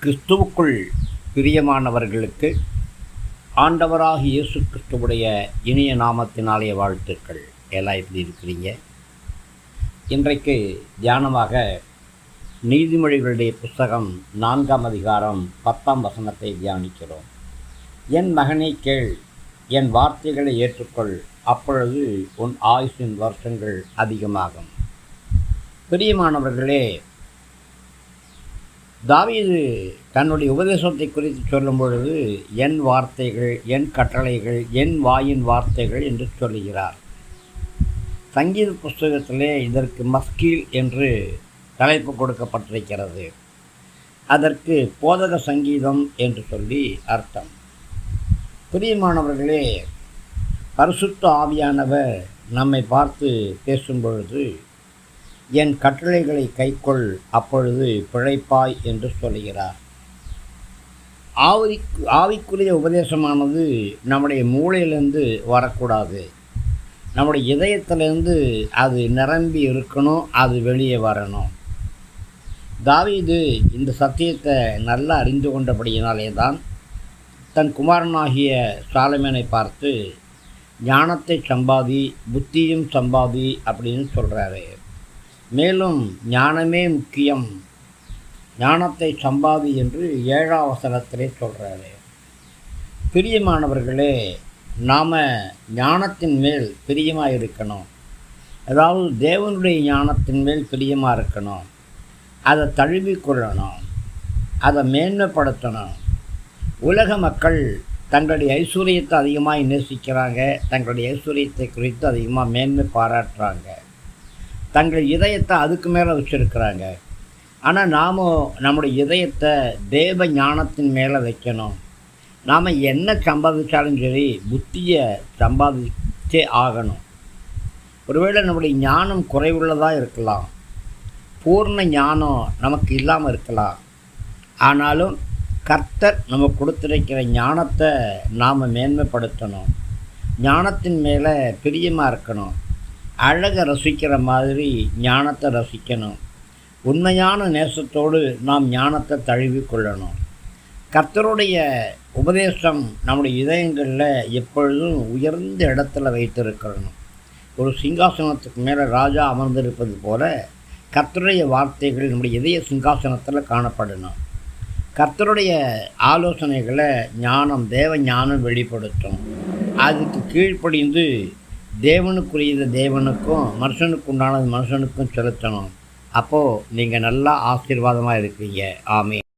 கிறிஸ்துவுக்குள் பிரியமானவர்களுக்கு ஆண்டவராகிய இயேசு கிறிஸ்துவுடைய இனிய நாமத்தினாலே வாழ்த்துக்கள். எல்லாம் எப்படி இருக்கிறீங்க? இன்றைக்கு தியானமாக நீதிமொழிகளுடைய புஸ்தகம் 4ஆம் அதிகாரம் 10ஆம் வசனத்தை தியானிக்கிறோம். என் மகனை கேள், என் வார்த்தைகளை ஏற்றுக்கொள், அப்பொழுது உன் ஆயுசின் வருஷங்கள் அதிகமாகும். பிரியமானவர்களே, தாவீது தன்னுடைய உபதேசத்தை குறித்து சொல்லும் பொழுது என் வார்த்தைகள், என் கட்டளைகள், என் வாயின் வார்த்தைகள் என்று சொல்லுகிறார். சங்கீத புஸ்தகத்திலே இதற்கு மஸ்கீல் என்று தலைப்பு கொடுக்கப்பட்டிருக்கிறது. அதற்கு போதக சங்கீதம் என்று சொல்லி அர்த்தம். பிரியமானவர்களே, பரிசுத்த ஆவியானவர் நம்மை பார்த்து பேசும் பொழுது என் கட்டளைகளை கைக்கொள், அப்பொழுது பிழைப்பாய் என்று சொல்கிறார். ஆவிக்குரிய உபதேசமானது நம்முடைய மூளையிலிருந்து வரக்கூடாது. நம்முடைய இதயத்திலிருந்து அது நிரம்பி இருக்கணும், அது வெளியே வரணும். தாவீது இந்த சத்தியத்தை நல்லா அறிந்து கொண்டபடியினாலே தான் தன் குமாரனாகிய சாலமோனை பார்த்து ஞானத்தை சம்பாதி, புத்தியும் சம்பாதி அப்படின்னு சொல்கிறாரு. மேலும் ஞானமே முக்கியம், ஞானத்தை சம்பாதி என்று 7ஆம் வசனத்திலே சொல்கிறாரு. பிரியமானவர்களே, நாம் ஞானத்தின் மேல் பிரியமாக இருக்கணும். அதாவது தேவனுடைய ஞானத்தின் மேல் பிரியமாக இருக்கணும். அதை தழுவிக்கொள்ளணும், அதை மேன்மைப்படுத்தணும். உலக மக்கள் தங்களுடைய ஐஸ்வர்யத்தை அதிகமாக நேசிக்கிறாங்க, தங்களுடைய ஐஸ்வர்யத்தை குறித்து அதிகமாக மேன்மை பாராட்டுறாங்க, தங்கள் இதயத்தை அதுக்கு மேலே வச்சுருக்கிறாங்க. ஆனால் நாம் நம்முடைய இதயத்தை தேவ ஞானத்தின் மேலே வைக்கணும். நாம் என்ன சம்பாதிச்சாலும் சரி, புத்தியை சம்பாதிச்சே ஆகணும். ஒருவேளை நம்முடைய ஞானம் குறைவுள்ளதாக இருக்கலாம், பூர்ண ஞானம் நமக்கு இல்லாமல் இருக்கலாம். ஆனாலும் கர்த்தர் நமக்கு கொடுத்திருக்கிற ஞானத்தை நாம் மேன்மைப்படுத்தணும். ஞானத்தின் மேலே பிரியமாக இருக்கணும். அழகை ரசிக்கிற மாதிரி ஞானத்தை ரசிக்கணும். உண்மையான நேசத்தோடு நாம் ஞானத்தை தழுவிக்கொள்ளணும். கர்த்தருடைய உபதேசம் நம்முடைய இதயங்களில் எப்பொழுதும் உயர்ந்த இடத்துல வைத்திருக்கணும். ஒரு சிங்காசனத்துக்கு மேலே ராஜா அமர்ந்திருப்பது போல கர்த்தருடைய வார்த்தைகள் நம்முடைய இதய சிங்காசனத்தில் காணப்படணும். கர்த்தருடைய ஆலோசனைகளை ஞானம், தேவ ஞானம் வெளிப்படுத்தும். அதுக்கு கீழ்ப்படிந்து தேவனுக்குரியது தேவனுக்கும், மனுஷனுக்கு உண்டானது மனுஷனுக்கும் செலுத்தணும். அப்போது நீங்கள் நல்லா ஆசீர்வாதமாக இருப்பீங்க. ஆமென்.